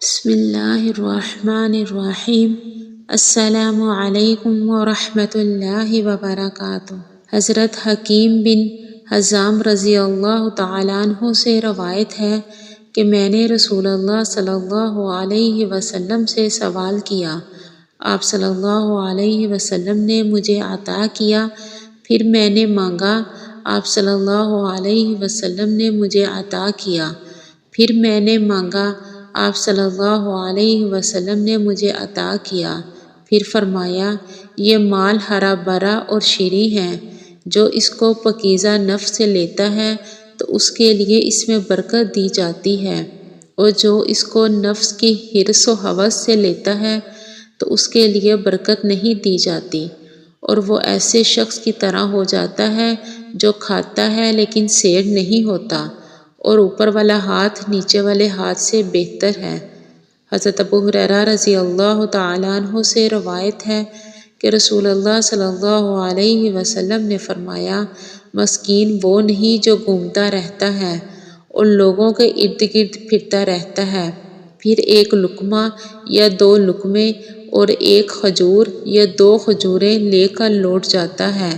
بسم اللہ الرحمن الرحیم۔ السلام علیکم ورحمۃ اللہ وبرکاتہ۔ حضرت حکیم بن حزام رضی اللہ تعالیٰ عنہ سے روایت ہے کہ میں نے رسول اللہ صلی اللہ علیہ وسلم سے سوال کیا، آپ صلی اللہ علیہ وسلم نے مجھے عطا کیا، پھر میں نے مانگا، آپ صلی اللہ علیہ وسلم نے مجھے عطا کیا، پھر میں نے مانگا، آپ صلی اللہ علیہ وسلم نے مجھے عطا کیا، پھر فرمایا، یہ مال ہرا بھرا اور شیریں ہے، جو اس کو پاکیزہ نفس سے لیتا ہے تو اس کے لیے اس میں برکت دی جاتی ہے، اور جو اس کو نفس کی حرص و ہوس سے لیتا ہے تو اس کے لیے برکت نہیں دی جاتی، اور وہ ایسے شخص کی طرح ہو جاتا ہے جو کھاتا ہے لیکن سیر نہیں ہوتا، اور اوپر والا ہاتھ نیچے والے ہاتھ سے بہتر ہے۔ حضرت ابو ہریرہ رضی اللہ تعالیٰ عنہ سے روایت ہے کہ رسول اللہ صلی اللہ علیہ وسلم نے فرمایا، مسکین وہ نہیں جو گھومتا رہتا ہے اور لوگوں کے ارد گرد پھرتا رہتا ہے، پھر ایک لقمہ یا دو لقمے اور ایک کھجور یا دو کھجوریں لے کر لوٹ جاتا ہے۔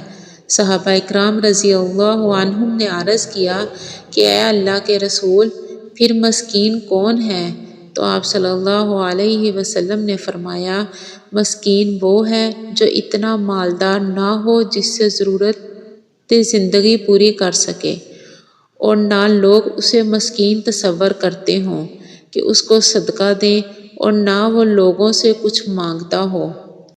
صحابہ اکرام رضی اللہ عنہم نے عرض کیا کہ اے اللہ کے رسول، پھر مسکین کون ہے؟ تو آپ صلی اللہ علیہ وسلم نے فرمایا، مسکین وہ ہے جو اتنا مالدار نہ ہو جس سے ضرورت زندگی پوری کر سکے، اور نہ لوگ اسے مسکین تصور کرتے ہوں کہ اس کو صدقہ دیں، اور نہ وہ لوگوں سے کچھ مانگتا ہو۔